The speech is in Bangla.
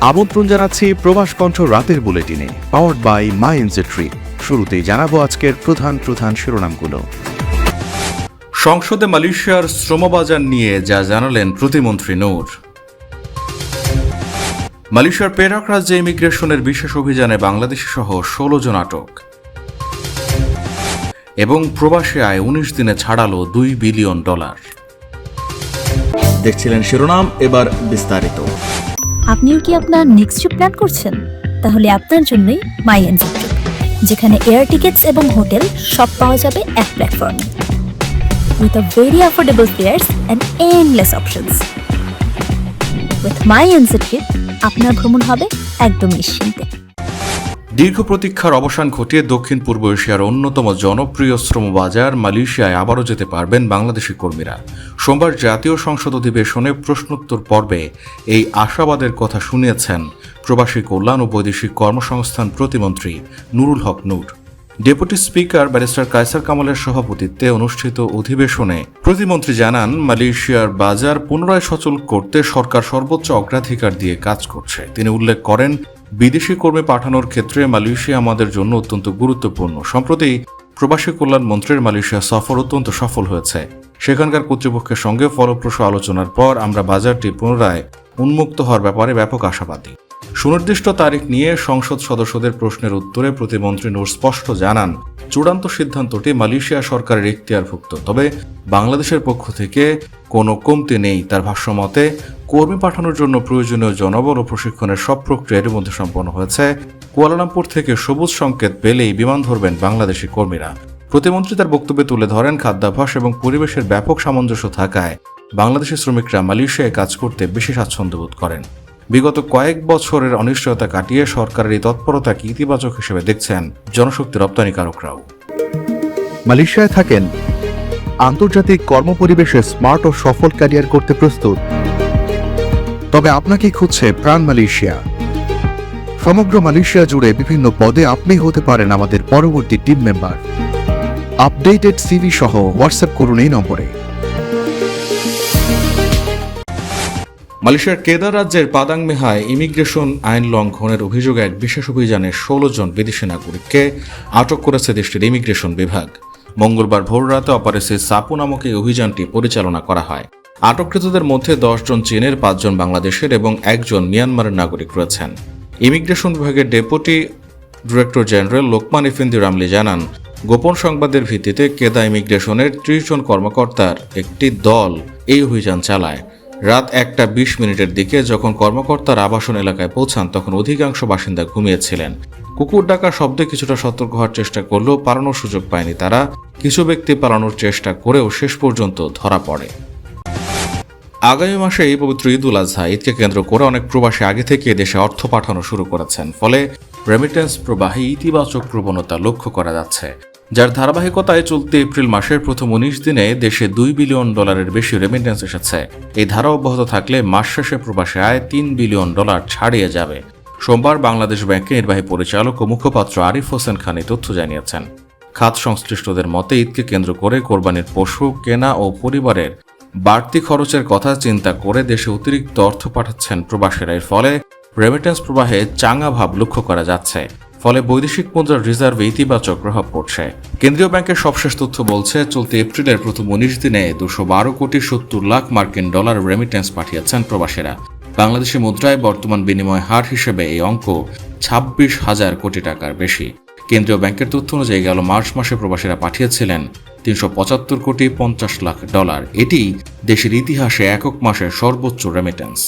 আমন্ত্রণ জানাচ্ছি প্রবাস কণ্ঠ রাতের বুলেটিনে, পাওয়ার্ড বাই মাই ট্রিপ। শুরুতেই জানাবো আজকের প্রধান শিরোনামগুলো। সংসদে মালয়েশিয়ার শ্রমবাজার নিয়ে যা জানালেন প্রতিমন্ত্রী নূর। মালয়েশিয়ার পেরাক রাজ্যে ইমিগ্রেশনের বিশেষ অভিযানে বাংলাদেশি সহ 16 জন আটক। এবং প্রবাসী আয় 19 দিনে ছাড়ালো $2 বিলিয়ন। দেখছিলেন শিরোনাম, এবার বিস্তারিত। আপনিও কি আপনার নেক্সট ট্রিপ প্ল্যান করছেন? তাহলে আপনার জন্যই মাই ট্রিপ, যেখানে এয়ার টিকেটস এবং হোটেল সব পাওয়া যাবে এক প্ল্যাটফর্মে, with a very affordable fares and endless options. With my trip আপনার ভ্রমণ হবে একদম নিশ্চিন্তে। দীর্ঘ প্রতীক্ষার অবসান ঘটিয়ে দক্ষিণ পূর্ব এশিয়ার অন্যতম জনপ্রিয় শ্রমবাজার মালয়েশিয়ায় আবারও যেতে পারবেন বাংলাদেশি কর্মীরা। সোমবার জাতীয় সংসদ অধিবেশনে প্রশ্নোত্তর পর্বে এই আশাবাদের কথা শুনিয়েছেন প্রবাসী কল্যাণ ও বৈদেশিক কর্মসংস্থান প্রতিমন্ত্রী নুরুল হক নূর। ডেপুটি স্পিকার ব্যারিস্টার কায়সার কামালের সভাপতিত্বে অনুষ্ঠিত অধিবেশনে প্রতিমন্ত্রী জানান, মালয়েশিয়ার বাজার পুনরায় সচল করতে সরকার সর্বোচ্চ অগ্রাধিকার দিয়ে কাজ করছে। তিনি উল্লেখ করেন, বিদেশি কর্মী পাঠানোর ক্ষেত্রে মালয়েশিয়া আমাদের জন্য অত্যন্ত গুরুত্বপূর্ণ। সম্প্রতি প্রবাসী কল্যাণ মন্ত্রীর মালয়েশিয়া সফর অত্যন্ত সফল হয়েছে। সেখানকার কর্তৃপক্ষের সঙ্গে ফলপ্রসূ আলোচনার পর আমরা বাজারটি পুনরায় উন্মুক্ত হওয়ার ব্যাপারে ব্যাপক আশাবাদী। সুনির্দিষ্ট তারিখ নিয়ে সংসদ সদস্যদের প্রশ্নের উত্তরে প্রতিমন্ত্রী নূর স্পষ্ট জানান, চূড়ান্ত সিদ্ধান্তটি মালয়েশিয়া সরকারের এখতিয়ারভুক্ত, তবে বাংলাদেশের পক্ষ থেকে কোনো কমতি নেই। তার ভাষ্যমতে, কর্মী পাঠানোর জন্য প্রয়োজনীয় জনবল ও প্রশিক্ষণের সব প্রক্রিয়া এর মধ্যে সম্পন্ন হয়েছে। কুয়ালালামপুর থেকে সবুজ সংকেত পেলেই বিমান ধরবেন বাংলাদেশি কর্মীরা। প্রতিমন্ত্রী তার বক্তব্যে তুলে ধরেন, খাদ্যাভ্যাস এবং পরিবেশের ব্যাপক সামঞ্জস্য থাকায় বাংলাদেশি শ্রমিকরা মালয়েশিয়ায় কাজ করতে বেশি স্বাচ্ছন্দ্য বোধ করেন। বিগত কয়েক বছরের অনিশ্চয়তা কাটিয়ে সরকারের এই তৎপরতাকে ইতিবাচক হিসেবে দেখছেন জনশক্তি রপ্তানিকারকরাও। মালয়েশিয়ায় থাকেন, আন্তর্জাতিক কর্মপরিবেশে স্মার্ট ও সফল ক্যারিয়ার করতে প্রস্তুত, তবে আপনাকে খুঁজছে প্রাণ মালয়েশিয়া। সমগ্র মালয়েশিয়া জুড়ে বিভিন্ন পদে আপনি হতে পারেন আমাদের পরবর্তী টিম মেম্বার। আপডেটেড সিভি সহ হোয়াটসঅ্যাপ করুন এই নম্বরে। মালয়েশিয়ার কেদার রাজ্যের পাদাং মেহায় ইমিগ্রেশন আইন লঙ্ঘনের অভিযোগে এক বিশেষ অভিযানে 16 জন বিদেশি নাগরিককে আটক করেছে দেশটির ইমিগ্রেশন বিভাগ। মঙ্গলবার ভোররাতে অপারেশন সাপু নামক এই অভিযানটি পরিচালনা করা হয়। আটককৃতদের মধ্যে 10 জন চীনের, 5 জন বাংলাদেশের এবং 1 জন মিয়ানমারের নাগরিক রয়েছেন। ইমিগ্রেশন বিভাগের ডেপুটি ডিরেক্টর জেনারেল লোকমান ইফেন্দি রামলি জানান, গোপন সংবাদের ভিত্তিতে কেদা ইমিগ্রেশনের 30 জন কর্মকর্তার একটি দল এই অভিযান চালায়। রাত 1:20 দিকে যখন কর্মকর্তার আবাসন এলাকায় পৌঁছান, তখন অধিকাংশ বাসিন্দা ঘুমিয়েছিলেন। কুকুর ডাকার শব্দে কিছুটা সতর্ক হওয়ার চেষ্টা করলেও পালানোর সুযোগ পায়নি তারা। কিছু ব্যক্তি পালানোর চেষ্টা করেও শেষ পর্যন্ত ধরা পড়ে। আগামী মাসে এই পবিত্র ঈদ উল আজহা ঈদকে কেন্দ্র করে অনেক প্রবাসী আগে থেকে দেশে অর্থ পাঠানো শুরু করেছেন। ফলে রেমিটেন্স প্রবাহে ইতিবাচক প্রবণতা লক্ষ্য করা যাচ্ছে, যার ধারাবাহিকতায় চলতি এপ্রিল মাসের প্রথম 19 দিনে দেশে $2 বিলিয়ন বেশি রেমিটেন্স এসেছে। এই ধারা অব্যাহত থাকলে মাস শেষে প্রবাসী আয় $3 বিলিয়ন ছাড়িয়ে যাবে। সোমবার বাংলাদেশ ব্যাংকের নির্বাহী পরিচালক ও মুখপাত্র আরিফ হোসেন খান এই তথ্য জানিয়েছেন। খাত সংশ্লিষ্টদের মতে, ঈদকে কেন্দ্র করে কোরবানির পশু কেনা ও পরিবারের বাড়তি খরচের কথা চিন্তা করে দেশে অতিরিক্ত অর্থ পাঠাচ্ছেন প্রবাসীরা। এর ফলে রেমিটেন্স প্রবাহে চাঙা ভাব লক্ষ্য করা যাচ্ছে। ফলে বৈদেশিক মুদ্রার রিজার্ভে ইতিবাচক প্রভাব পড়ছে। কেন্দ্রীয় ব্যাংকের সবশেষ তথ্য বলছে, চলতি এপ্রিলের প্রথম 19 দিনে $212.70 কোটি রেমিটেন্স পাঠিয়েছেন প্রবাসীরা। বাংলাদেশি মুদ্রায় বর্তমান বিনিময় হার হিসেবে এই অঙ্ক 26,000 কোটি টাকার বেশি। কেন্দ্রীয় ব্যাংকের তথ্য অনুযায়ী গেল মার্চ মাসে প্রবাসীরা পাঠিয়েছিলেন $375.50 কোটি। এটি দেশের ইতিহাসে একক মাসের সর্বোচ্চ রেমিটেন্স।